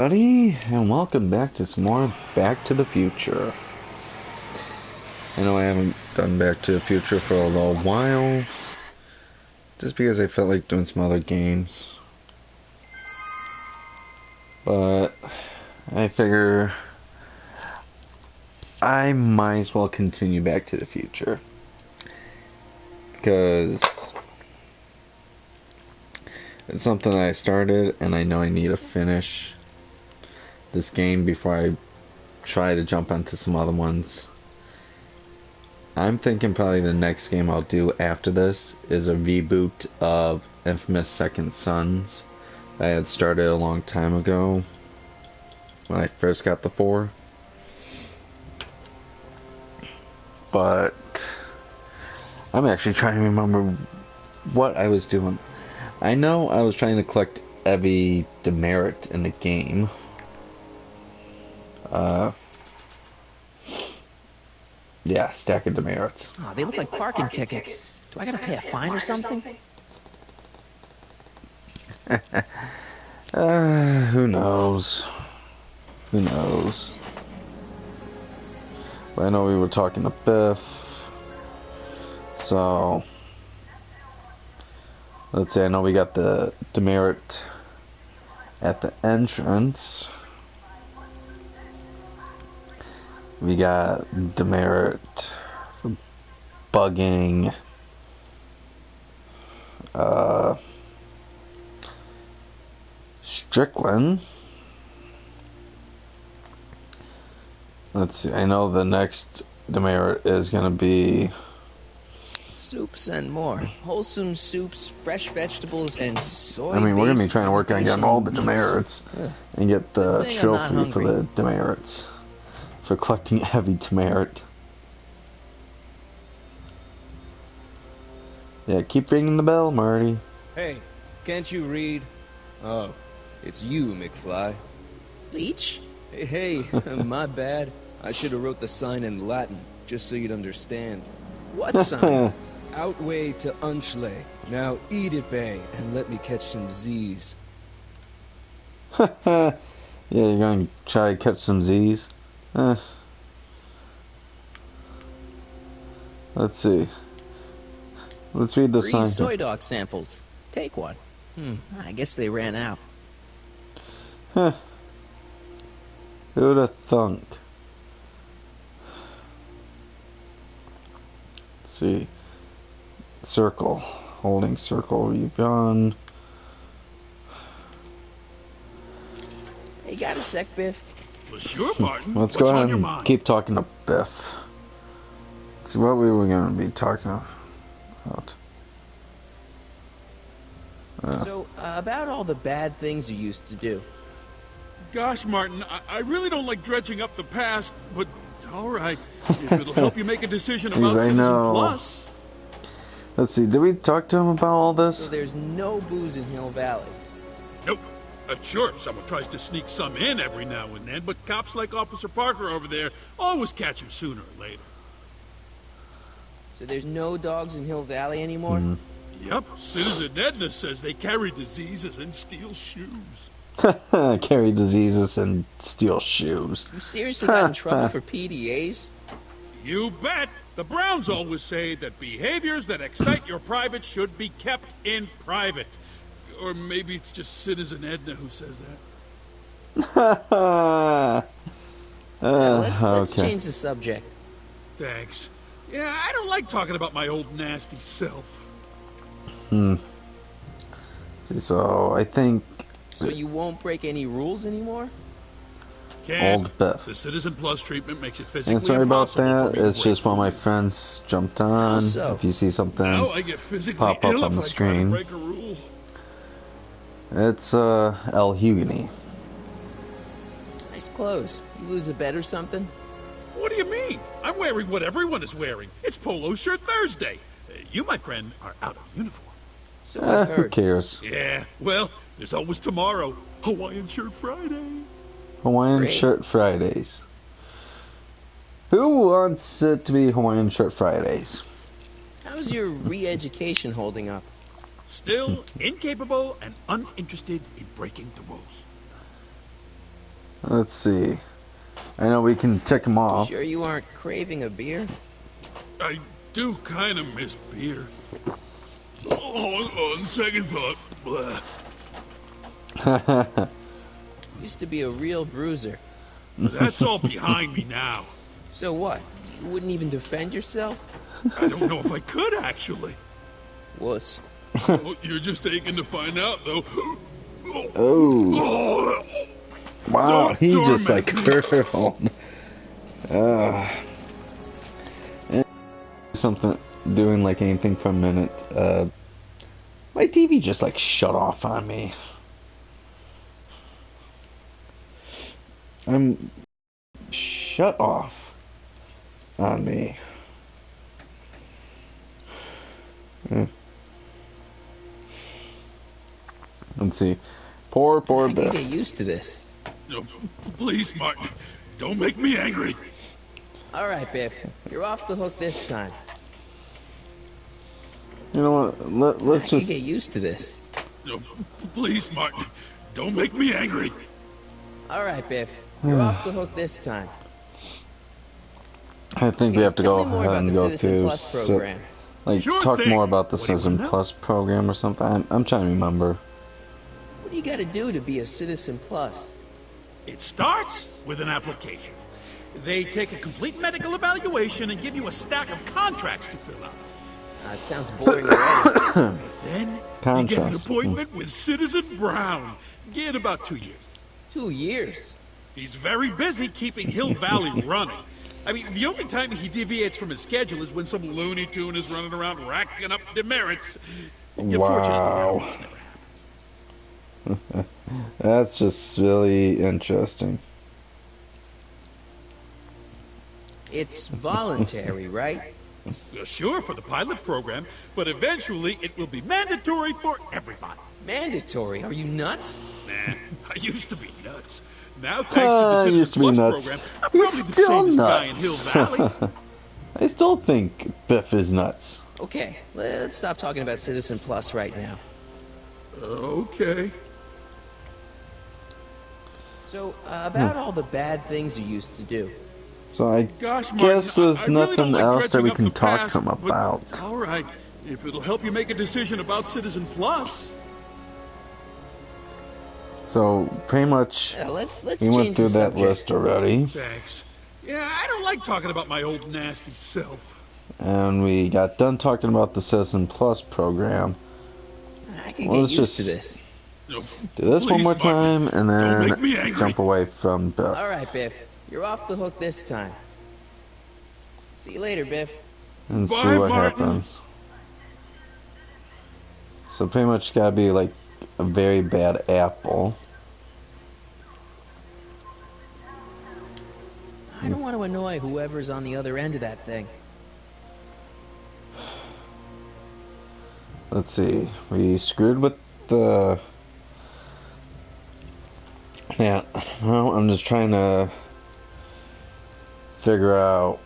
Buddy, and welcome back to some more Back to the Future. I know I haven't done Back to the Future for a little while, just because I felt like doing some other games. But I figure I might as well continue Back to the Future, because it's something that I started and I know I need to finish this game before I try to jump onto some other ones. I'm thinking probably the next game I'll do after this is a reboot of Infamous Second Sons that I had started a long time ago when I first got the 4. But I'm actually trying to remember what I was doing. I know I was trying to collect every demerit in the game. Yeah, stack of demerits. Oh, they look like parking tickets. Do I gotta pay a fine or something? Who knows? Who knows? But I know we were talking to Biff. So, let's see, I know we got the demerit at the entrance. We got demerit for bugging. Strickland. Let's see, I know the next demerit is going to be Soups and more. Wholesome soups, fresh vegetables, and soy. I mean, we're going to be trying to work on getting all the demerits and get the trophy for the demerits. For collecting heavy demerit. Yeah, keep ringing the bell, Marty. Hey, can't you read? Oh, it's you, McFly. Leech? Hey, my bad. I should have wrote the sign in Latin, just so you'd understand. What sign? Outway to Unchley. Now eat it, Bay, and let me catch some Z's. Yeah, you're going to try to catch some Z's? Let's see. Let's read the Free sign. soy dog samples. Take one. I guess they ran out. Huh. Who'd have thunk? Let's see. Circle. Holding circle. You've gone. Hey, got a sec, Biff? Well, sure, Martin. Let's What's go on ahead your and mind? keep talking to Biff. See what we were going to be talking about. So, about all the bad things you used to do. Gosh, Martin, I really don't like dredging up the past, but all right. If it'll help you make a decision about I Citizen know. Plus. Let's see, did we talk to him about all So this? there's no booze in Hill Valley. Nope. Sure, someone tries to sneak some in every now and then, but cops like Officer Parker over there always catch him sooner or later. So there's no dogs in Hill Valley anymore? Yep, Citizen Edna says they carry diseases and steal shoes. Carry diseases and steal shoes. You seriously got in trouble for PDAs? You bet! The Browns always say that behaviors that excite your private should be kept in private. Or maybe it's just Citizen Edna who says that. Let's okay. change the subject. Thanks. Yeah, I don't like talking about my old nasty self. See, so I think So you won't break any rules anymore? Can't. Old Biff. The Citizen Plus treatment makes it physically And sorry about impossible that. for me to It's break just one of my rules. friends jumped on. How so? If you see something, Now I get physically pop up ill on if the I try to screen. break a rule. It's El Hughany. Nice clothes. You lose a bet or something? What do you mean? I'm wearing what everyone is wearing. It's Polo Shirt Thursday. You, my friend, are out of uniform. So I've Who heard. cares? Yeah, well, there's always tomorrow. Hawaiian Shirt Friday. Hawaiian Great. Shirt Fridays. Who wants it to be Hawaiian Shirt Fridays? How's your re-education holding up? Still incapable and uninterested in breaking the rules. Let's see. I know we can tick them off. Sure you aren't craving a beer? I do kind of miss beer. On second thought, blah. Used to be a real bruiser. That's all behind me now. So what? You wouldn't even defend yourself? I don't know if I could, actually. Wuss. Oh, you're just aching to find out, though. Oh. Wow, he just like hurled. And something, doing like anything for a minute. My TV just like shut off on me. I'm shut off on me. Let's see. Poor I can Biff. get used to this. No, please, Martin. Don't make me angry. All right, Biff. You're off the hook this time. You know what? Let's I can just. get used to this. No, please, Martin. Don't make me angry. All right, Biff. You're off the hook this time. I think we have to go Tell me more ahead about and the go Citizen to Plus program. like Sure talk thing. more about the What do you Citizen wanna know? Plus program or something. I'm trying to remember. What do you got to do to be a Citizen Plus? It starts with an application. They take a complete medical evaluation and give you a stack of contracts to fill out. It sounds boring already. Then you get an Contracts. appointment with Citizen Brown. Get about 2 years. 2 years. He's very busy keeping Hill Valley running. I mean, the only time he deviates from his schedule is when some Looney Tune is running around racking up demerits. Fortunately, that almost never happens. That's just really interesting. It's voluntary, right? Sure, for the pilot program, but eventually it will be mandatory for everybody. Mandatory? Are you nuts? Nah, I used to be nuts. Now, thanks to the I Citizen used to be Plus nuts. program, I'm He's probably the still same guy in nuts. Hill Valley. I still think Biff is nuts. Okay, let's stop talking about Citizen Plus right now. Okay. So, about all the bad things you used to do. So I Gosh, Martin, guess there's I really don't nothing like else that dredging we up can the talk past, to him but about. All right, if it'll help you make a decision about Citizen Plus. So pretty much Yeah, let's we change went through the that subject. list already, Thanks. Yeah, I don't like talking about my old nasty self. and we got done talking about the Citizen Plus program. I can Well, get let's used to just- this. No, Do this one please, more Martin, time, and don't make me then angry. jump away from Biff. All right, Biff. You're off the hook this time. See you later, Biff. And see Bye, what Martin. happens. So pretty much gotta be like a very bad apple. I don't want to annoy whoever's on the other end of that thing. Let's see. We screwed with the. Yeah, well, I'm just trying to figure out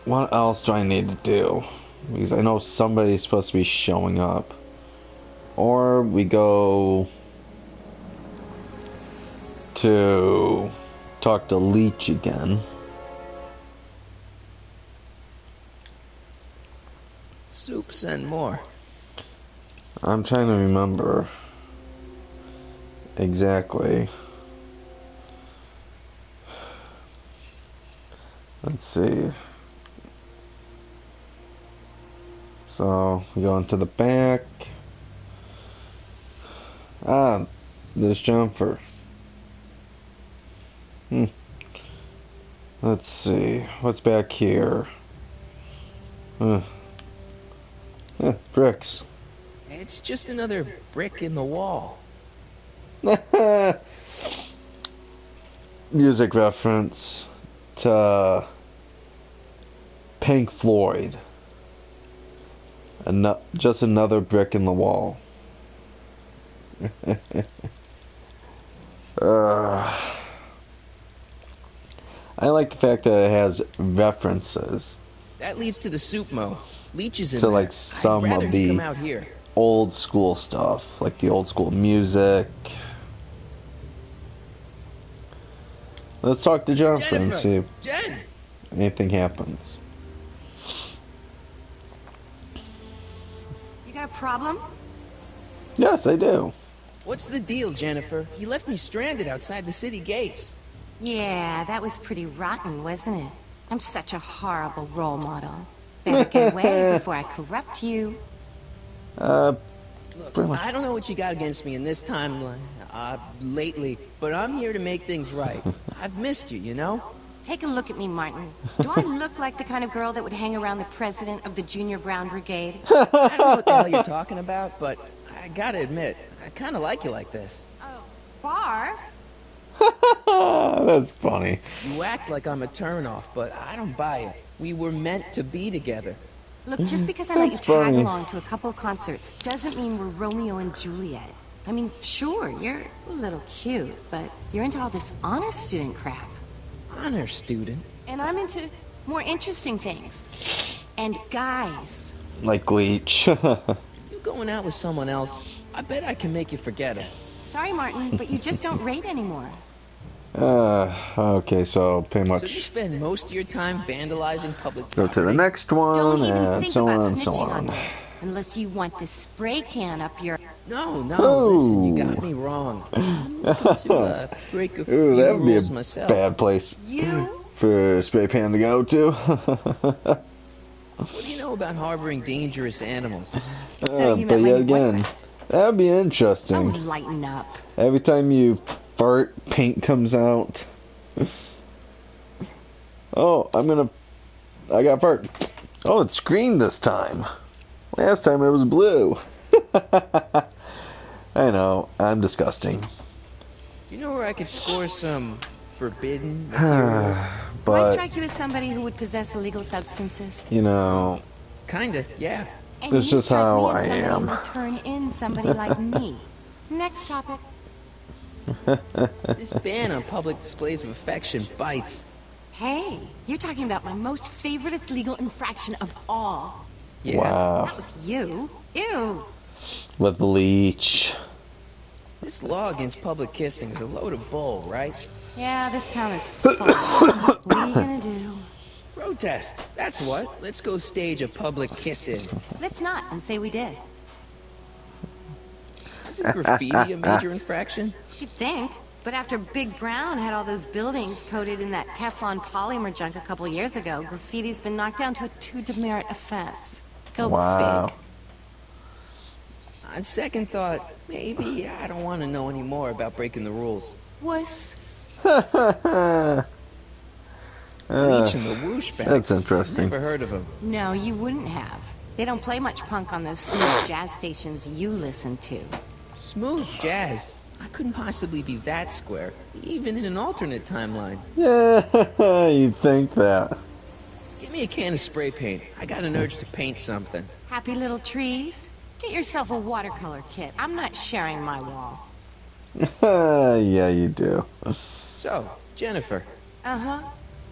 what else do I need to do, because I know somebody's supposed to be showing up, or we go to talk to Leech again. Soups and more. I'm trying to remember exactly. Let's see. So we go into the back. Ah, there's Jumper. Let's see. What's back here? Bricks. It's just another brick in the wall. Music reference to Pink Floyd. Just another brick in the wall. I like the fact that it has references That leads to the soup mo. Leech is in to there. like some I'd rather of he the come out here. old school stuff, like the old school music. Let's talk to Jennifer and Jennifer! see if Jen! anything happens. You got a problem? Yes, I do. What's the deal, Jennifer? You left me stranded outside the city gates. Yeah, that was pretty rotten, wasn't it? I'm such a horrible role model. Better get away before I corrupt you. Look, I don't know what you got against me in this timeline, lately, but I'm here to make things right. I've missed you, you know? Take a look at me, Martin. Do I look like the kind of girl that would hang around the president of the Junior Brown Brigade? I don't know what the hell you're talking about, but I gotta admit, I kinda like you like this. Oh, barf? That's funny. You act like I'm a turnoff, but I don't buy it. We were meant to be together. Look, just because I let you That's tag funny. along to a couple of concerts doesn't mean we're Romeo and Juliet. I mean, sure, you're a little cute, but you're into all this honor student crap. Honor student? And I'm into more interesting things. And guys. Like Leech. You going out with someone else? I bet I can make you forget him. Sorry, Martin, but you just don't rate anymore. Okay, so pretty So you much spend most of your time vandalizing public go property. to the next one, Don't even and think so about on and so snitching on me. on. Unless you want this spray can up your... No, Oh. listen, you got me wrong. I'm looking to break a Ooh, few that would be rules a myself. bad place You? for Spray Pan to go to. What do you know about harboring dangerous animals? So you But met my yet new again, boyfriend. that'd be Oh, interesting. lighten up. Every time you fart, paint comes out. Oh, I got fart. Oh, it's green this time. Last time it was blue. I know, I'm disgusting. You know where I could score some forbidden materials? Do I But, strike you as somebody who would possess illegal substances? you know, Kinda, yeah. And That's you just strike how me as I somebody am. who would turn in somebody like me. Next topic. This ban on public displays of affection bites. Hey, you're talking about my most favoriteest legal infraction of all. Yeah. wow. Not with you. Ew. With Leech. This law against public kissing is a load of bull, right? Yeah, this town is full. What are you gonna do? Protest. That's what. Let's go stage a public kiss-in. Let's not and say we did. Isn't graffiti a major infraction? You'd think. But after Big Brown had all those buildings coated in that Teflon polymer junk a couple years ago, graffiti's been knocked down to a 2 demerit offense. Go Wow. fig. On second thought, maybe I don't want to know any more about breaking the rules. Wuss. Leech and the Whoosh Bags. that's interesting. Never heard of them. No, you wouldn't have. They don't play much punk on those smooth jazz stations you listen to. Smooth jazz. I couldn't possibly be that square, even in an alternate timeline. Yeah, you'd think that. Give me a can of spray paint. I got an urge to paint something. Happy little trees? Get yourself a watercolor kit. I'm not sharing my wall. Yeah, you do. So, Jennifer, Uh-huh.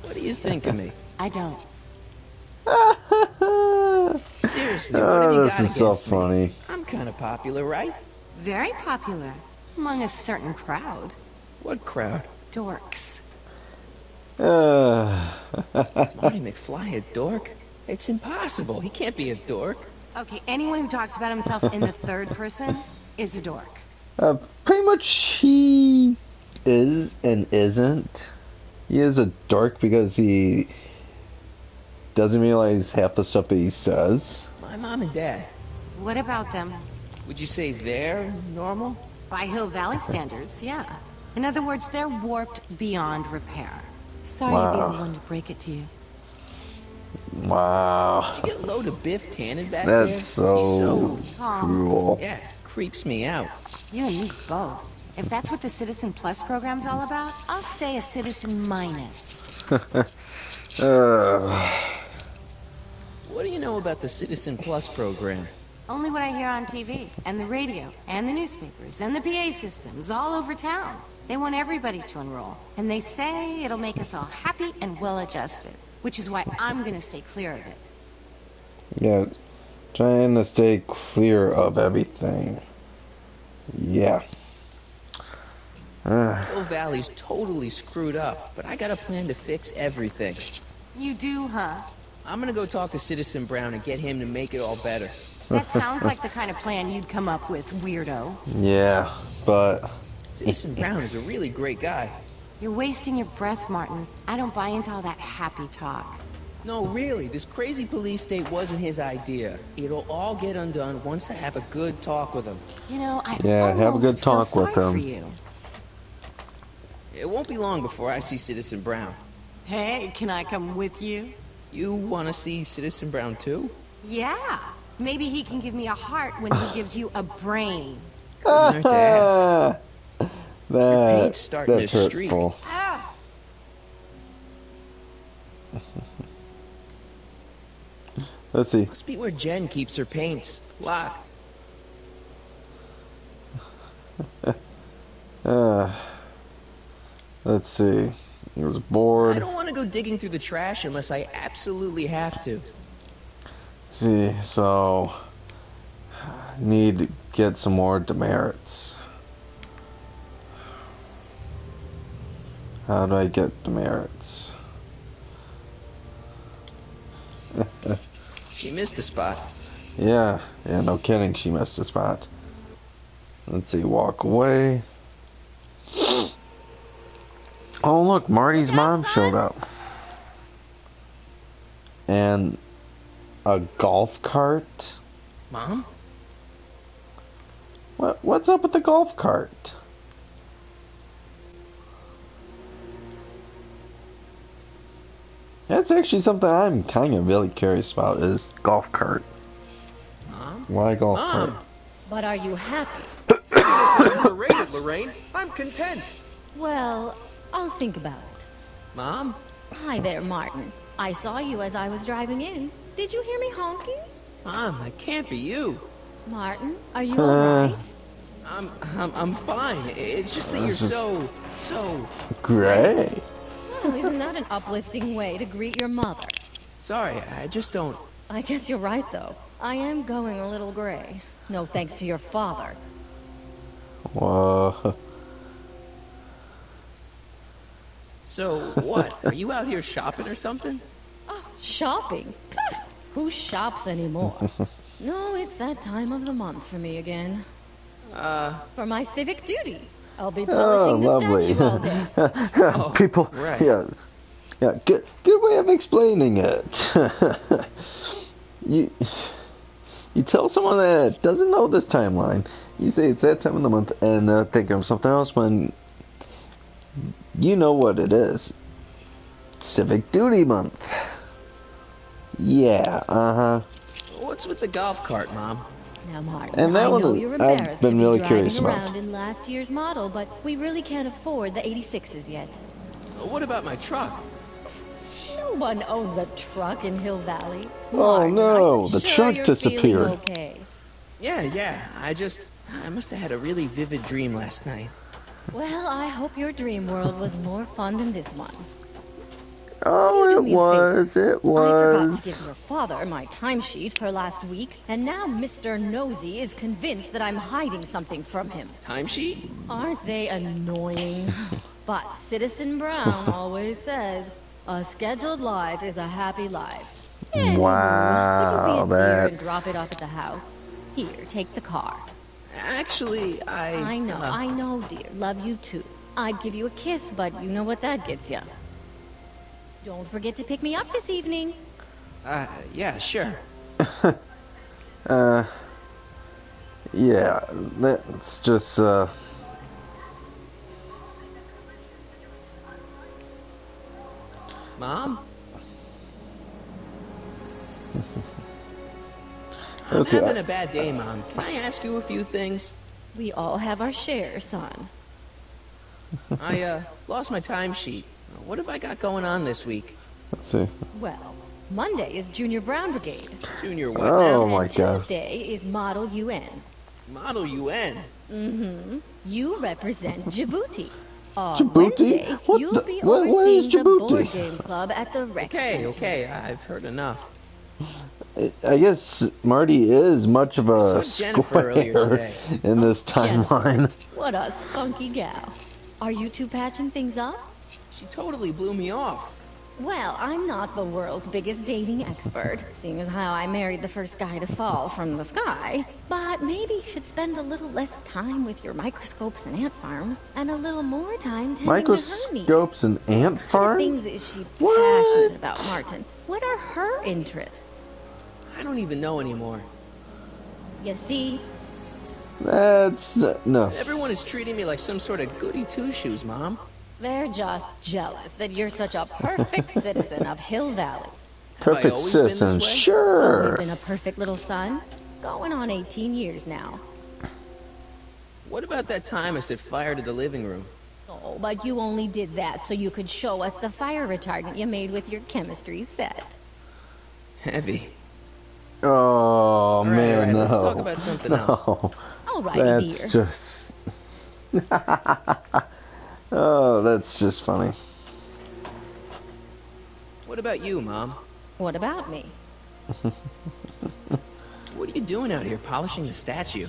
what do you think of me? I don't. Seriously, what have you Oh, got this is so against me? funny. I'm kind of popular, right? Very popular. Among a certain crowd. What crowd? Dorks. Marty McFly a dork? It's impossible. He can't be a dork. Okay, anyone who talks about himself in the third person is a dork. Pretty much he is and isn't. He is a dork because he doesn't realize half the stuff that he says. My mom and dad. What about them? Would you say they're normal? By Hill Valley standards, yeah. In other words, they're warped beyond repair. Sorry to be Wow. the one to break it to you. Wow. Get a load of Biff Tannen back there. That's He's so cruel. yeah, creeps me out. You and me both. If that's what the Citizen Plus program's all about, I'll stay a Citizen Minus. What do you know about the Citizen Plus program? Only what I hear on TV, and the radio, and the newspapers, and the PA systems all over town. They want everybody to enroll, and they say it'll make us all happy and well-adjusted, which is why I'm gonna stay clear of it. Yeah, trying to stay clear of everything. Yeah. Hill Valley's totally screwed up, but I got a plan to fix everything. You do, huh? I'm gonna go talk to Citizen Brown and get him to make it all better. That sounds like the kind of plan you'd come up with, weirdo. Yeah, but... Citizen Brown is a really great guy. You're wasting your breath, Martin. I don't buy into all that happy talk. No, really, this crazy police state wasn't his idea. It'll all get undone once I have a good talk with him. You know, I have a good almost feel talk with sorry him. for you. It won't be long before I see Citizen Brown. Hey, can I come with you? You want to see Citizen Brown too? Yeah. Maybe he can give me a heart when he gives you a brain. Couldn't hurt to ask. paint's starting That's to streak. hurtful. Ah. Let's see. Must be where Jen keeps her paints. Locked. Let's see. He was I bored. don't want to go digging through the trash unless I absolutely have to. See, so need to get some more demerits. How do I get demerits? She missed a spot. Yeah, no kidding, she missed a spot. Let's see, walk away. Oh look, Marty's mom showed up. And a golf cart? Mom? What's up with the golf cart? That's actually something I'm kind of really curious about, is golf cart. Mom? Why golf Mom! cart? But are you happy? Overrated, Lorraine. I'm content. Well, I'll think about it. Mom? Hi there, Martin. I saw you as I was driving in. Did you hear me honking? Mom, that can't be you. Martin, are you alright? I'm fine. It's just that you're so... Gray. Well, isn't that an uplifting way to greet your mother? Sorry, I just don't... I guess you're right, though. I am going a little gray. No thanks to your father. Whoa. So, what? Are you out here shopping or something? Oh, shopping? Pff, who shops anymore? No, it's that time of the month for me again. For my civic duty. I'll be polishing the lovely. statue all day. People, right. yeah, good way of explaining it. You tell someone that doesn't know this timeline, you say it's that time of the month, and they'll think of something else when you know what it is. Civic Duty Month. Yeah, What's with the golf cart, Mom? Now, Martin, And that I know one, you're I've embarrassed been to be really driving curious about. around in last year's model, but we really can't afford the 86s yet. What about my truck? No one owns a truck in Hill Valley. Oh, Martin, no, are you the sure truck you're disappeared. feeling okay? Yeah, I must have had a really vivid dream last night. Well, I hope your dream world was more fun than this one. Oh, Would you it do me a favor? was, it I forgot was. to give your father my timesheet for last week, and now Mr. Nosy is convinced that I'm hiding something from him. Timesheet? Aren't they annoying? But Citizen Brown always says, a scheduled life is a happy life. Anywho, Wow, would you be a dear and that's... drop it off at the house? Here, take the car. Actually, I know, dear. Love you too. I'd give you a kiss, but you know what that gets you. Don't forget to pick me up this evening. Yeah, sure. Yeah, let's just, Mom? I'm Okay. having a bad day, Mom. Can I ask you a few things? We all have our share, son. I, lost my timesheet. What have I got going on this week? Let's see. Well, Monday is Junior Brown Brigade. Junior what Oh now? my And god. Tuesday is Model UN. Model UN. You represent Djibouti. On Djibouti? Wednesday, What you'll the- be what is overseeing the Djibouti? board game club at the Rec Center. Okay, I've heard enough. I guess Marty is much of a I saw Jennifer earlier square today. in this Jennifer. timeline. What a spunky gal. Are you two patching things up? She totally blew me off. Well, I'm not the world's biggest dating expert, seeing as how I married the first guy to fall from the sky. But maybe you should spend a little less time with your microscopes and ant farms, and a little more time tending to her needs. Microscopes and ant What farm? things is she passionate about, Martin? What are her interests? I don't even know anymore. You see, That's no. Everyone is treating me like some sort of goody two-shoes, Mom. they're just jealous that you're such a perfect citizen of Hill Valley. Perfect always been this citizen, way? Always sure. been a perfect little son. Going on 18 years now. What about that time I set fire to the living room? Oh, but you only did that so you could show us the fire retardant you made with your chemistry set. Heavy. Oh All right, man, no. let's talk about something else. No, Alrighty, that's dear. just. Oh, that's just funny. What about you, Mom? What about me? What are you doing out here polishing the statue?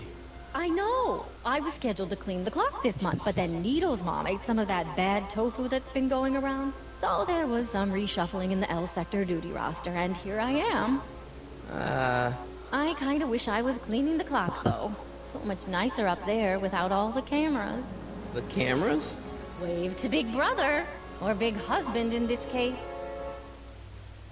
I know. I was scheduled to clean the clock this month, but then Needle's mom ate some of that bad tofu that's been going around. So there was some reshuffling in the L sector duty roster, and here I am. I kind of wish I was cleaning the clock, though. So much nicer up there without all the cameras. The cameras? Wave to Big Brother, or Big Husband in this case.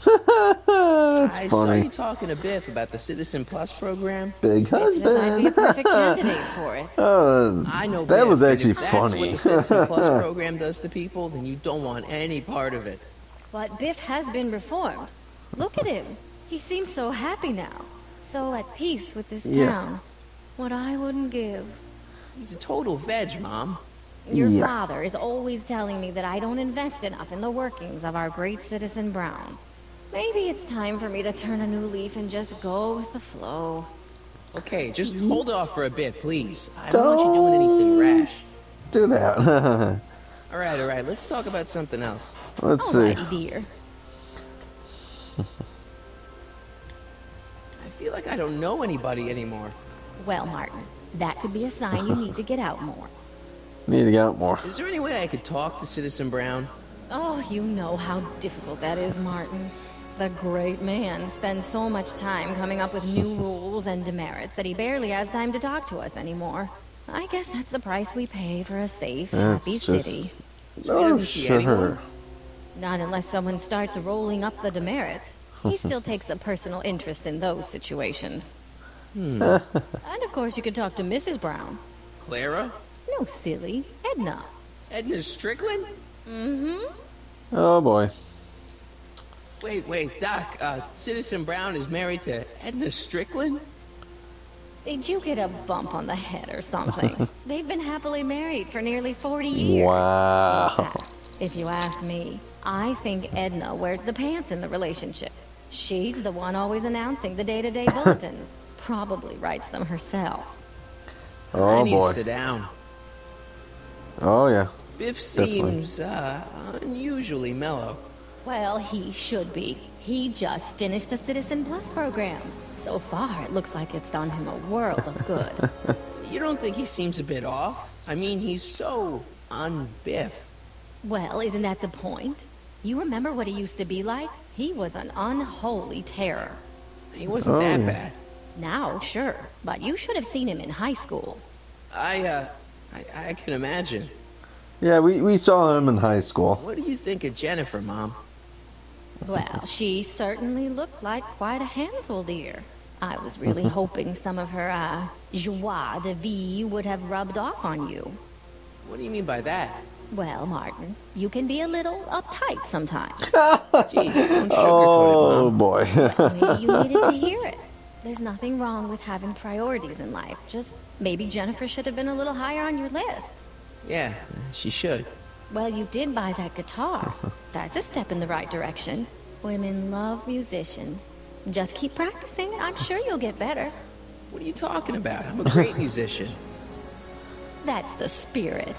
That's I saw funny. you talking to Biff about the Citizen Plus program. Big Says I'd be a husband. perfect candidate for it. I know That Biff, was and actually if that's what funny. the Citizen Plus program does to people, then you don't want any part of it. But Biff has been reformed. Look at him. He seems so happy now. So at peace with this Yeah. town. What I wouldn't give. He's a total veg, Mom. Your Yeah. father is always telling me that I don't invest enough in the workings of our great citizen Brown. Maybe it's time for me to turn a new leaf and just go with the flow. Okay, just hold off for a bit, please. I don't want you doing anything rash. Do that. All right, let's talk about something else. Let's see. Alrighty, dear. I feel like I don't know anybody anymore. Well, Martin, that could be a sign you need to get out more. Need to get out more. Is there any way I could talk to Citizen Brown? Oh, you know how difficult that is, Martin. The great man spends so much time coming up with new rules and demerits that he barely has time to talk to us anymore. I guess that's the price we pay for a safe, happy That's just- city. So he doesn't see anyone? Not unless someone starts rolling up the demerits. He still takes a personal interest in those situations. And of course you could talk to Mrs. Brown. Clara? No, silly. Edna. Edna Strickland? Oh boy. Wait, Doc, Citizen Brown is married to Edna Strickland? Did you get a bump on the head or something? They've been happily married for nearly 40 years. In Wow. fact, if you ask me, I think Edna wears the pants in the relationship. She's the one always announcing the day-to-day bulletins. Probably writes them herself. I Oh need to boy. sit down. Oh yeah. Biff Definitely. seems, unusually mellow. Well, he should be. He just finished the Citizen Plus program. So far, it looks like it's done him a world of good. You don't think he seems a bit off? I mean, he's so un-Biff. Well, isn't that the point? You remember what he used to be like? He was an unholy terror. He wasn't that yeah. bad. Now, sure, but you should have seen him in high school. I can imagine. Yeah, we saw him in high school. What do you think of Jennifer, Mom? Well, she certainly looked like quite a handful, dear. I was really hoping some of her, joie de vivre would have rubbed off on you. What do you mean by that? Well, Martin, you can be a little uptight sometimes. Jeez, don't sugarcoat Oh it, Mom. boy. Maybe you needed to hear it. There's nothing wrong with having priorities in life. Just maybe Jennifer should have been a little higher on your list. Yeah, she should. Well, you did buy that guitar. That's a step in the right direction. Women love musicians. Just keep practicing. I'm sure you'll get better. What are you talking about? I'm a great musician. That's the spirit.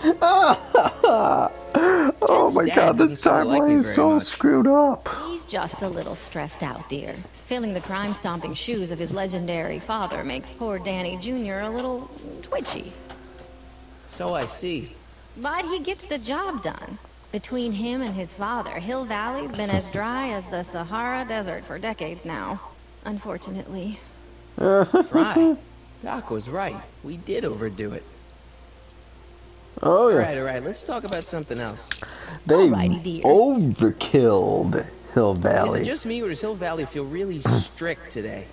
Oh my dad god, doesn't this seem to like me timeline is very so much. screwed up. He's just a little stressed out, dear. Filling the crime-stomping shoes of his legendary father makes poor Danny Jr. a little twitchy. So I see. But he gets the job done. Between him and his father, Hill Valley's been as dry as the Sahara Desert for decades now. Unfortunately. Dry? Doc was right. We did overdo it. Oh yeah. All right, let's talk about something else. They Alrighty, dear. overkilled Hill Valley. Is it just me, or does Hill Valley feel really strict today?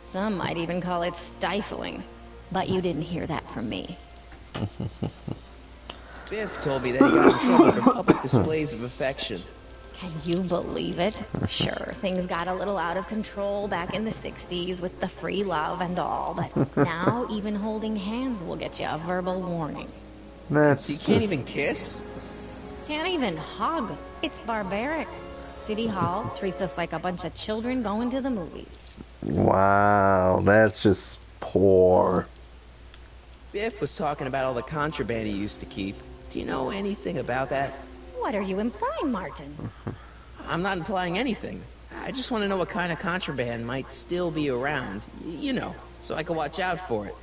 Some might even call it stifling. But you didn't hear that from me. Biff told me that he got in trouble for public displays of affection. Can you believe it? Sure, things got a little out of control back in the 60s with the free love and all, but now even holding hands will get you a verbal warning. That's You can't even kiss? Can't even hug. It's barbaric. City Hall treats us like a bunch of children going to the movies. Wow, that's just poor. Biff was talking about all the contraband he used to keep. Do you know anything about that? What are you implying, Martin? I'm not implying anything. I just want to know what kind of contraband might still be around. You know, so I can watch out for it.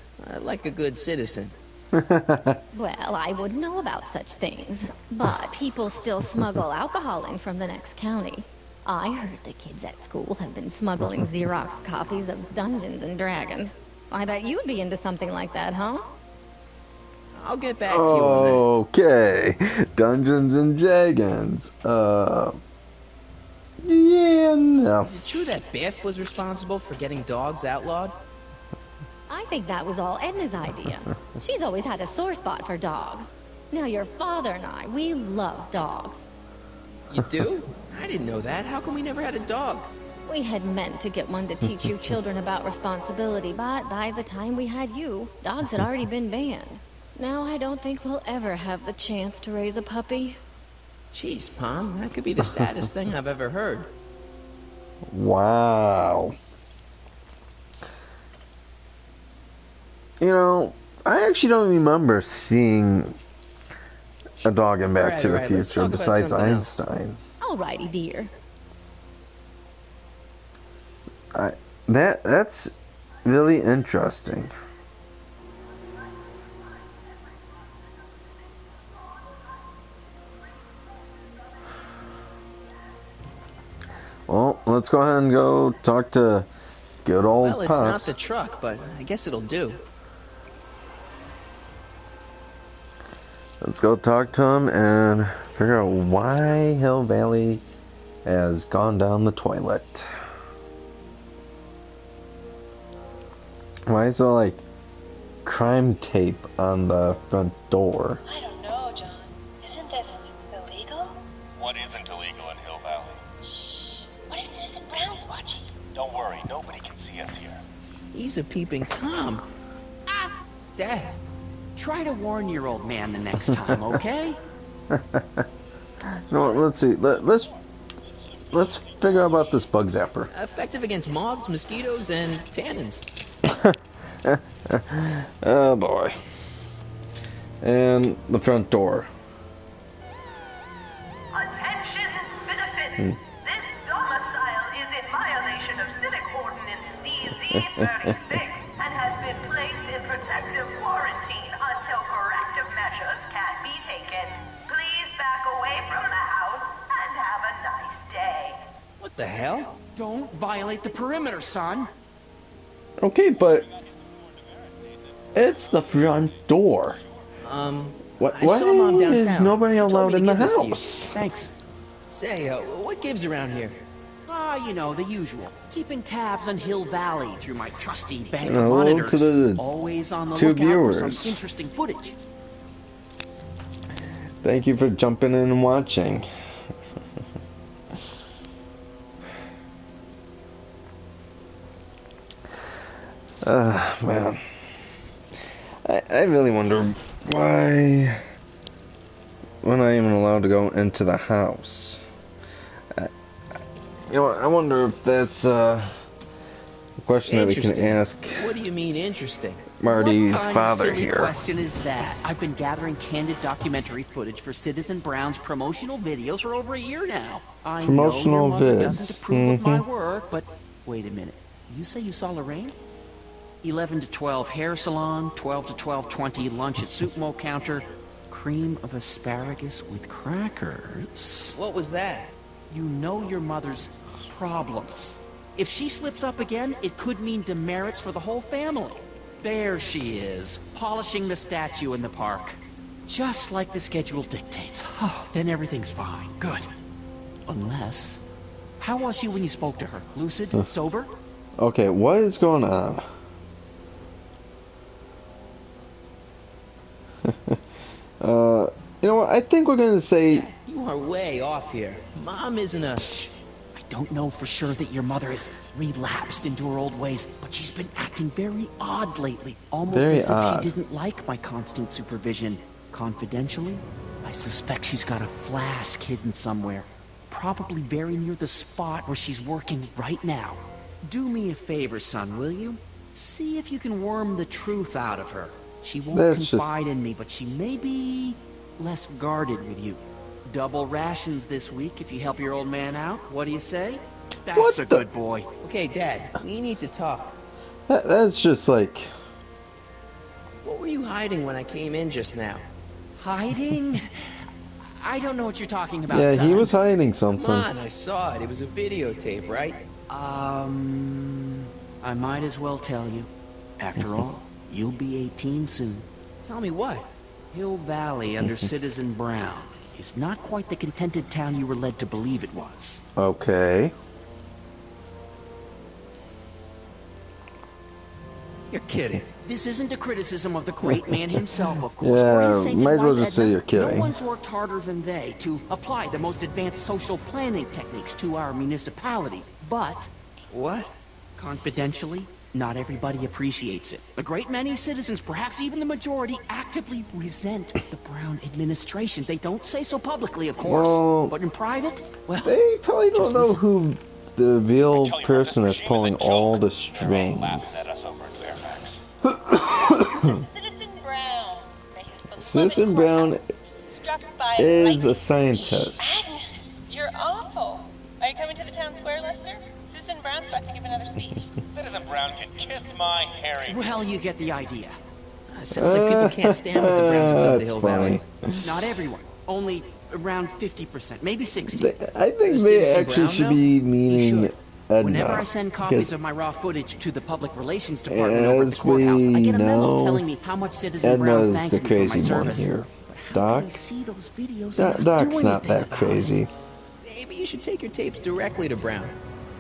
Like a good citizen. Well, I wouldn't know about such things. But people still smuggle alcohol in from the next county. I heard the kids at school have been smuggling Xerox copies of Dungeons and Dragons. I bet you'd be into something like that, huh? I'll get back to you on Okay, Dungeons and Dragons. Yeah, no. that. Is it true that Biff was responsible for getting dogs outlawed? I think that was all Edna's idea. She's always had a sore spot for dogs. Now your father and I, we love dogs. You do? I didn't know that. How come we never had a dog? We had meant to get one to teach you children about responsibility, but by the time we had you, dogs had already been banned. Now I don't think we'll ever have the chance to raise a puppy. Jeez, Mom, that could be the saddest thing I've ever heard. Wow. You know, I actually don't remember seeing a dog in Back to the Alright, let's Future talk about besides something else. Einstein. Alrighty, dear. That's really interesting. Well, let's go ahead and go talk to good old Well, it's not Pops. the truck, but I guess it'll do. Let's go talk to him and figure out why Hill Valley has gone down the toilet. Why is there like crime tape on the front door? I don't know, John. Isn't this illegal? What isn't illegal in Hill Valley? What if Citizen Brown's watching? Don't worry, nobody can see us here. He's a peeping Tom. Ah! Dad. Try to warn your old man the next time, okay? No, let's see. Let's figure out about this bug zapper. Effective against moths, mosquitoes, and tannins. Oh boy. And the front door. Attention, citizens! This domicile is in violation of Civic Ordinance CZ-36 and has been placed in protective quarantine until corrective measures can be taken. Please back away from the house and have a nice day. What the hell? Don't violate the perimeter, son. Okay, but it's the front door. What? I saw Mom Why downtown. is nobody She told allowed me to in the give this to you. house? Thanks. Say, what gives around here? You know, the usual. Keeping tabs on Hill Valley through my trusty bank of Hello monitors. to the Always on the two lookout for viewers. some interesting footage. Thank you for jumping in and watching. Man. I really wonder why we're not even allowed to go into the house. You know, I wonder if that's a question that we can Interesting. ask What do you mean interesting? Marty's What kind of father silly here. question is that? I've been gathering candid documentary footage for Citizen Brown's promotional videos for over a year now. I Promotional know your mother vids. doesn't approve of my work, but wait a minute. You say you saw Lorraine? 11 to 12 hair salon, 12 to 12:20 lunch at Soup Mo counter. cream of asparagus with crackers. What was that? You know your mother's problems. If she slips up again, it could mean demerits for the whole family. There she is, polishing the statue in the park. Just like the schedule dictates. Oh, then everything's fine. Good. Unless... How was she when you spoke to her? Lucid? Sober? Okay, what is going on? You know what? I think we're gonna say... You are way off here. Mom isn't a... Shh. I don't know for sure that your mother has relapsed into her old ways, but she's been acting very odd lately. Almost Very as odd. if she didn't like my constant supervision. Confidentially, I suspect she's got a flask hidden somewhere. Probably very near the spot where she's working right now. Do me a favor, son, will you? See if you can worm the truth out of her. She won't That's confide in me, but she may be less guarded with you. Double rations this week if you help your old man out. What do you say? That's a good boy. Okay, Dad, we need to talk. That's just like... What were you hiding when I came in just now? Hiding? I don't know what you're talking about, Yeah, son. he was hiding something. Come on, I saw it. It was a videotape, right? I might as well tell you. After all, you'll be 18 soon. Tell me what? Hill Valley under Citizen Brown is not quite the contented town you were led to believe it was. Okay. You're kidding. This isn't a criticism of the great man himself, of course. Yeah, or his sainted might as well wife, just say Edna. you're kidding. No one's worked harder than they to apply the most advanced social planning techniques to our municipality. But, What? confidentially, not everybody appreciates it. A great many citizens, perhaps even the majority, actively resent the Brown administration. They don't say so publicly, of course. Well, but in private, well... They probably don't just know listen. who the real Tell you person what, that's this pulling regime is a all joke. the They're all strings. laughing at us over in Fairfax. Citizen Brown. May his beloved Citizen Brown courthouse struck by is lightning. a scientist. Agnes, you're awful. Are you coming to the town square, Lester? Citizen Brown's about to give another speech. Citizen Brown can kiss my hairy... Well, you get the idea. Sounds like people can't stand what the Browns have done to That's Hill funny. Valley. Not everyone. Only around 50%, maybe 60%. I think Does they Citizen actually Brown should know? be You meaning should. Edna. Whenever I send copies because of my raw footage to the public relations department over at the as courthouse, I get a we memo know, telling me how much Citizen Brown Edna's thanks the me for my crazy one service. here. But how Doc? can I see those videos Doc- and not do Doc's not anything that about crazy. it? Maybe you should take your tapes directly to Brown.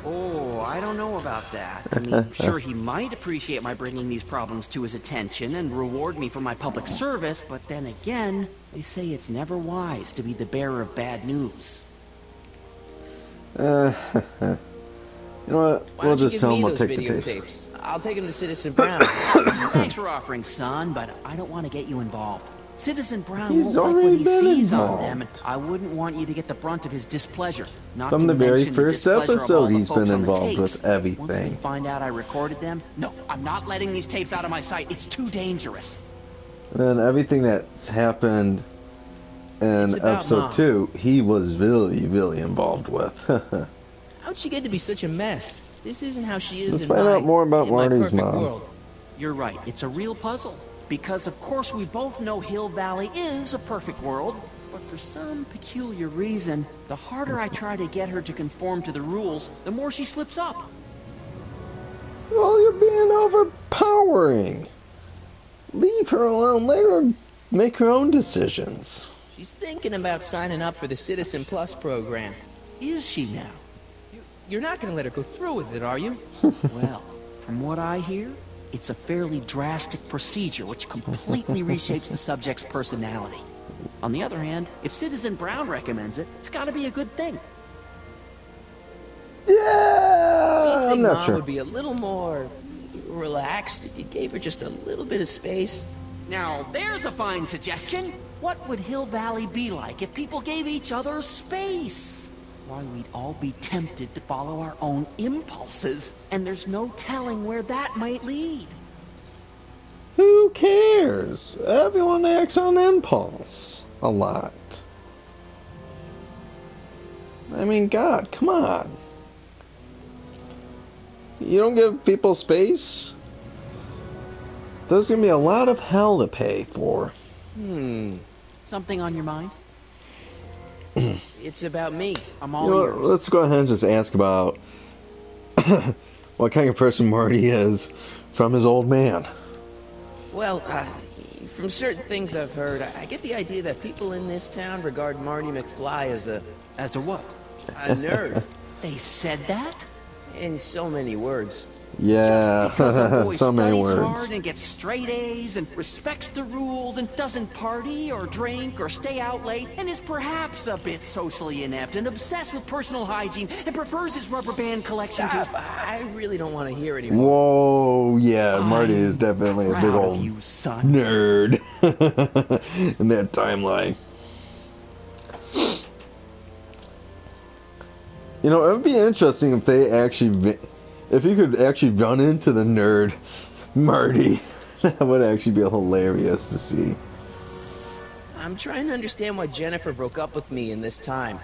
Oh, I don't know about that. I mean, sure, he might appreciate my bringing these problems to his attention and reward me for my public service, but then again, they say it's never wise to be the bearer of bad news. You know what? Why We'll don't you just give tell me him we'll those take the videotapes? tapes. I'll take them to Citizen Brown. Thanks for offering, son, but I don't want to get you involved. Citizen Brown He's won't like what already he been sees on involved. them, and I wouldn't want you to get the brunt of his displeasure. Not From to the very mention first displeasure of episode, all the he's folks been on the involved with tapes. Once they everything. find out I recorded them, no, I'm not letting these tapes out of my sight. It's too dangerous. And everything that's happened It's in about episode Mom. 2, he was really, really involved with. How'd she get to be such a mess? This isn't how she is Let's in find my, out more about in my Marty's perfect mom. world. You're right, it's a real puzzle. Because, of course, we both know Hill Valley is a perfect world, but for some peculiar reason, the harder I try to get her to conform to the rules, the more she slips up. Well, you're being overpowering. Leave her alone. Let her make her own decisions. She's thinking about signing up for the Citizen Plus program. Is she now? You're not going to let her go through with it, are you? Well, from what I hear, it's a fairly drastic procedure which completely reshapes the subject's personality. On the other hand, if Citizen Brown recommends it, it's gotta be a good thing. I Yeah, I'm think not Mom sure. would be a little more relaxed if you gave her just a little bit of space. Now, there's a fine suggestion. What would Hill Valley be like if people gave each other space? Why, we'd all be tempted to follow our own impulses, and there's no telling where that might lead. Who cares? Everyone acts on impulse. A lot. I mean, God, come on. You don't give people space? There's gonna be a lot of hell to pay for. Some Something on your mind? It's about me. I'm all ears. Let's go ahead and just ask about what kind of person Marty is from his old man. Well, from certain things I've heard, I get the idea that people in this town regard Marty McFly as a... As a what? A nerd. They said that? In so many words. Yeah, Because a boy so many studies words. hard and gets straight A's and respects the rules and doesn't party or drink or stay out late and is perhaps a bit socially inept and obsessed with personal hygiene and prefers his rubber band collection Stop. to... I really don't want to hear anymore. Whoa, yeah, Marty is definitely a big old nerd in that timeline. You know, it would be interesting if they actually, if you could actually run into the nerd Marty. That would actually be hilarious to see. I'm trying to understand why Jennifer broke up with me in this time.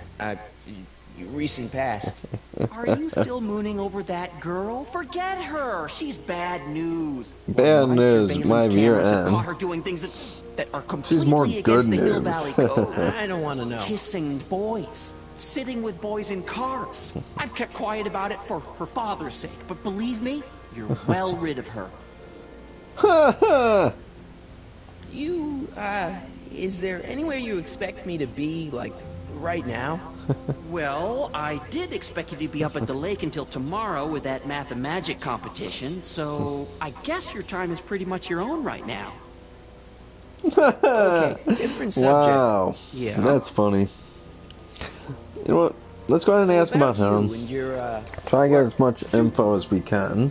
Recent past. Are you still mooning over that girl? Forget her. She's bad news. Bad My news, surveillance my year cameras have end. caught her doing things that are She's more completely good against the Hill news. Valley Code. I don't want to know. Kissing boys. Sitting with boys in cars. I've kept quiet about it for her father's sake, but believe me, you're well rid of her. You, is there anywhere you expect me to be, like, right now? Well, I did expect you to be up at the lake until tomorrow with that Math-O-Magic competition, so I guess your time is pretty much your own right now. Okay, different subject. Wow, Yeah. that's funny. You know what? Let's go ahead and ask about you him. and your, Try to get as much info as we can.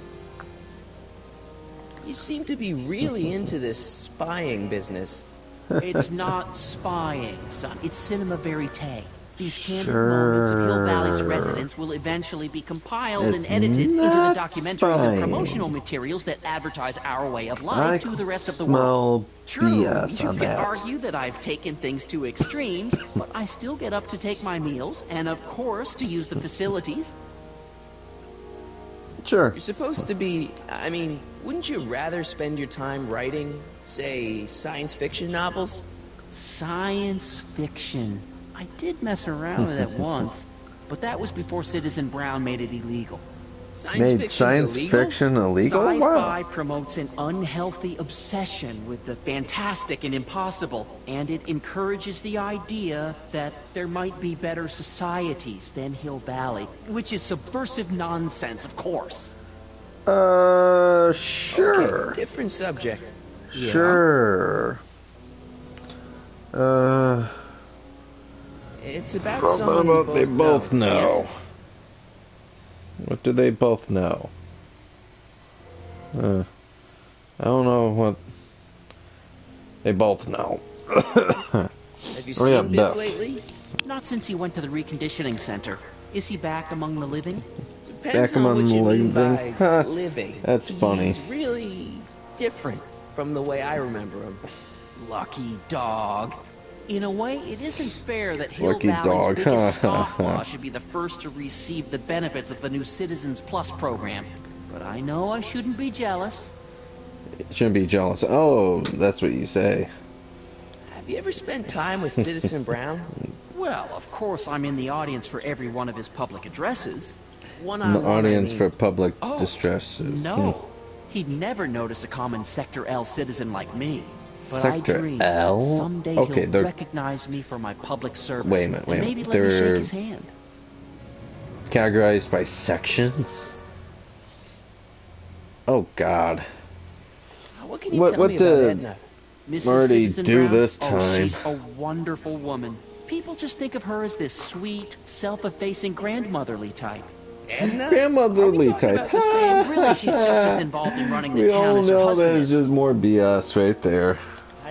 You seem to be really into this spying business. It's not spying, son. It's cinema verite. These candid Sure. moments of Hill Valley's residents will eventually be compiled and It's edited into the not documentaries spying. and promotional materials that advertise our way of life I to the rest of the smell world. True, BS you on can that. argue that I've taken things to extremes, but I still get up to take my meals and, of course, to use the facilities. Sure. You're supposed to be, I mean, wouldn't you rather spend your time writing, say, science fiction novels? Science fiction. I did mess around with it once, but that was before Citizen Brown made it illegal. Made science fiction illegal? Sci-fi Wow. promotes an unhealthy obsession with the fantastic and impossible, and it encourages the idea that there might be better societies than Hill Valley, which is subversive nonsense, of course. Sure. Okay, different subject. Yeah. Sure. It's about What someone you about they both know? Yes? What do they both know? I don't know what they both know. Have you Oh, yeah, seen Biff Biff. lately? Not since he went to the reconditioning center. Is he back among the living? Depends Back on among what you mean living? by living. That's funny. He's really different from the way I remember him. Lucky dog. In a way, it isn't fair that Hill Lucky Valley's dog. biggest scofflaw should be the first to receive the benefits of the new Citizens Plus program. But I know I shouldn't be jealous. Shouldn't be jealous. Oh, that's what you say. Have you ever spent time with Citizen Brown? Well, of course I'm in the audience for every one of his public addresses. One-on-one, The audience I mean. for public Oh, distresses. No. He'd never notice a common Sector L citizen like me. But Sector I dream L? that someday Okay, he'll they're- recognize me for my public service. Wait a minute, wait a and minute. maybe let me shake They're- his hand. Categorized by sections? Oh, God. What can you What- tell what me about did- Edna? Mrs. Marty Citizen do Brown? this Oh, time? she's a wonderful woman. People just think of her as this sweet, self-effacing grandmotherly type. Edna? Grandmotherly Are we talking type. about the same? Really, she's just as involved in running the We town all as her know that husband is is. just more BS right there.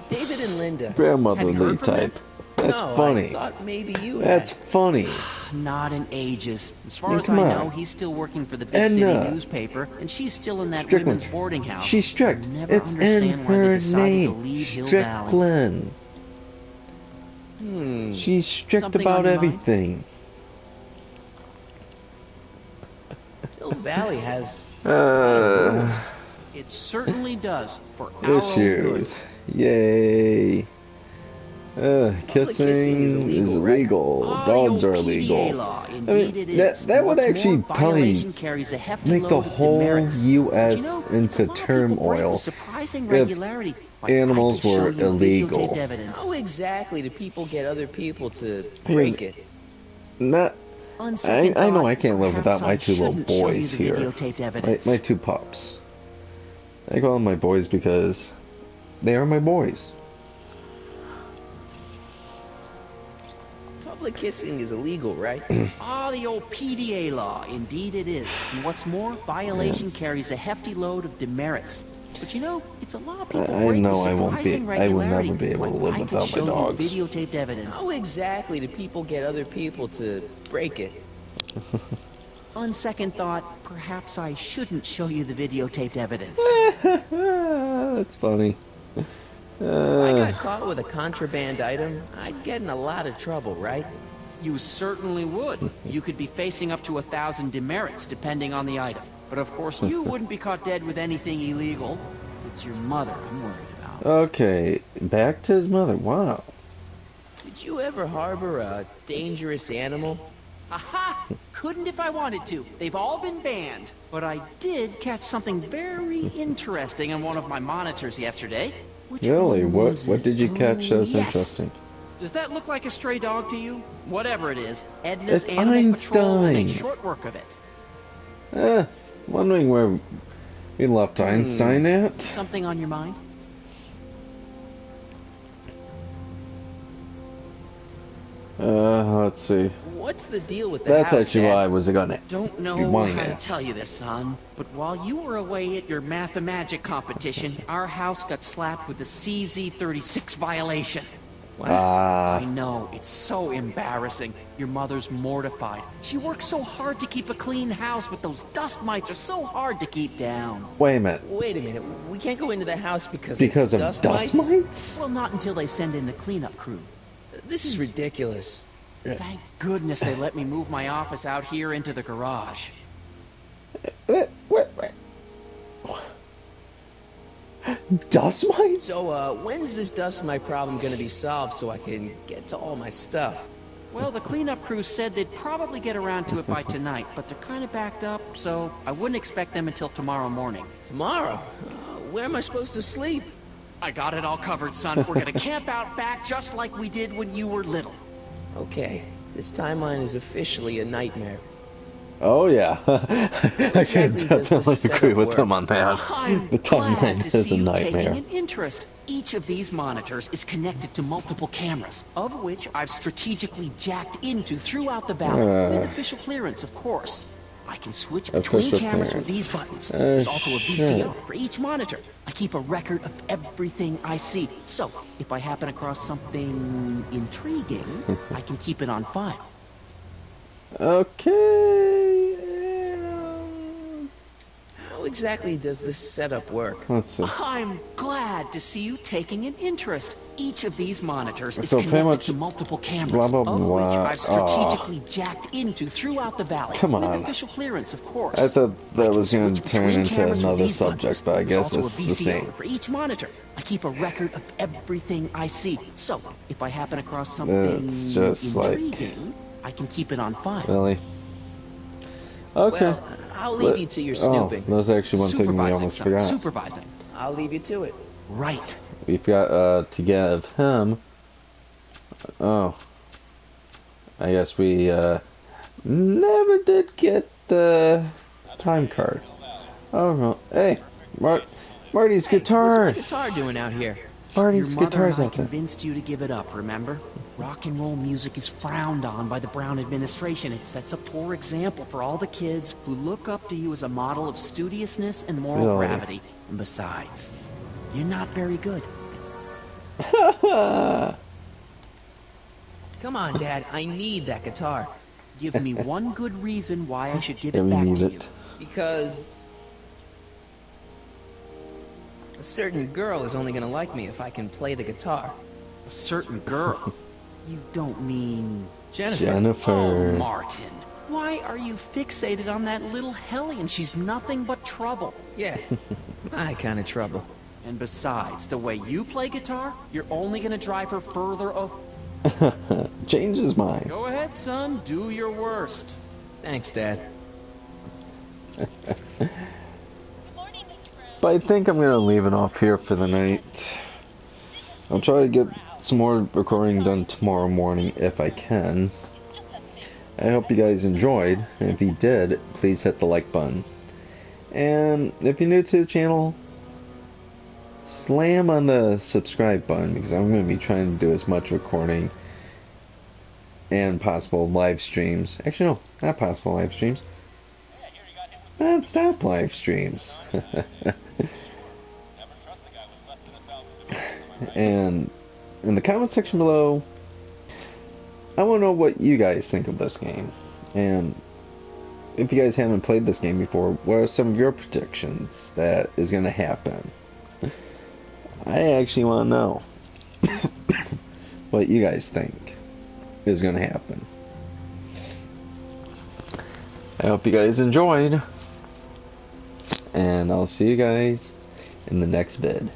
David and Linda. Grandmotherly heard from type. That's no, funny. I thought maybe you That's had. funny. Not in ages. As far Yeah, as I come on. know, he's still working for the big Edna. city newspaper, and she's still in that Strickland. women's boarding house. She's strict. Never It's in understand why they her decided to name. leave Hill Valley. Strickland. She's strict Something about on your mind? everything. Hill Valley has Uh, It certainly does, for our own good. issues. Yay. Kissing is illegal. Dogs are illegal. I mean, that would actually probably make the whole U.S. into turmoil if animals were illegal. How exactly do people get other people to break it? Not. I know I can't live without my two little boys here. My two pups. I call them my boys because they are my boys. Public kissing is illegal, right? The old PDA law. Indeed it is. And what's more, violation carries a hefty load of demerits. But you know, it's a law people break with surprising regularity. I will never be able to live without my dogs. Videotaped evidence. How exactly do people get other people to break it? On second thought, perhaps I shouldn't show you the videotaped evidence. That's funny. If I got caught with a contraband item, I'd get in a lot of trouble, right? You certainly would. You could be facing up to 1,000 demerits, depending on the item. But of course, you wouldn't be caught dead with anything illegal. It's your mother I'm worried about. Okay, back to his mother. Wow. Did you ever harbor a dangerous animal? Aha! Couldn't if I wanted to. They've all been banned. But I did catch something very interesting on one of my monitors yesterday. Really? What did you catch that was interesting? Does that look like a stray dog to you? Whatever it is, Edna's It's Animal Patrol will Einstein. make short work of it. Wondering where we left Einstein at? Something on your mind? Let's see. What's the deal with the That's house, actually Dad? why I was gonna Don't know be how wanting to that. tell you this, son, but while you were away at your Mathemagic competition, our house got slapped with a CZ36 violation. I know, it's so embarrassing. Your mother's mortified. She works so hard to keep a clean house, but those dust mites are so hard to keep down. Wait a minute. Wait a minute. We can't go into the house because of dust dust mites? mites? Well, not until they send in the cleanup crew. This is ridiculous. Thank goodness they let me move my office out here into the garage. Wait. Dust mites? So, when's this dust mite problem gonna be solved so I can get to all my stuff? Well, the cleanup crew said they'd probably get around to it by tonight, but they're kind of backed up, so I wouldn't expect them until tomorrow morning. Tomorrow? Where am I supposed to sleep? I got it all covered, son. We're gonna camp out back just like we did when you were little. Okay, this timeline is officially a nightmare. Oh yeah, I can definitely agree with him on that. I'm The glad timeline to is see a you nightmare. taking an interest. Each of these monitors is connected to multiple cameras, of which I've strategically jacked into throughout the valley, with official clearance, of course. I can switch between Official cameras clearance. with these buttons. There's also a VCO sure. for each monitor. I keep a record of everything I see. So, if I happen across something intriguing, I can keep it on file. Okay. How exactly does this setup work? Let's see. I'm glad to see you taking an interest. Each of these monitors is So pretty connected much to multiple cameras, blah, blah, of which blah. I've strategically jacked into throughout the valley. Come With on. official clearance, of course. I thought that was going Switch to turn between into cameras with another these buttons. subject, but I There's guess also it's a the VCO same. for each monitor. I keep a record of everything I see. So, if I happen across something It's just like- intriguing, I can keep it on file. Really? Okay. Well, I'll leave you to your snooping. Oh, that's actually one thing we Supervising, almost son. forgot. Supervising. I'll leave you to it. Right. We've got to give him. Oh. I guess we never did get the time card. Oh no! Hey, Marty's guitars. What's my guitar doing out here? Marty's Your mother guitars and I out there. convinced you to give it up, remember? Rock and roll music is frowned on by the Brown administration. It sets a poor example for all the kids who look up to you as a model of studiousness and moral Really? gravity. And besides, you're not very good. Come on, Dad. I need that guitar. Give me one good reason why I should give Yeah, it we back need to it. you. Because a certain girl is only gonna like me if I can play the guitar. A certain girl. You don't mean... Jennifer. Oh, Jennifer. Martin. Why are you fixated on that little hellion? She's nothing but trouble. Yeah, my kind of trouble. And besides, the way you play guitar, you're only gonna drive her further Change his mind. Go ahead, son. Do your worst. Thanks, Dad. But I think I'm going to leave it off here for the night. I'll try to get some more recording done tomorrow morning if I can. I hope you guys enjoyed, and if you did, please hit the like button. And if you're new to the channel, slam on the subscribe button, because I'm going to be trying to do as much recording and possible live streams. Actually, no, not possible live streams. That's not live streams. And in the comment section below, I want to know what you guys think of this game. And if you guys haven't played this game before, what are some of your predictions that is going to happen? I actually want to know what you guys think is going to happen. I hope you guys enjoyed, and I'll see you guys in the next vid.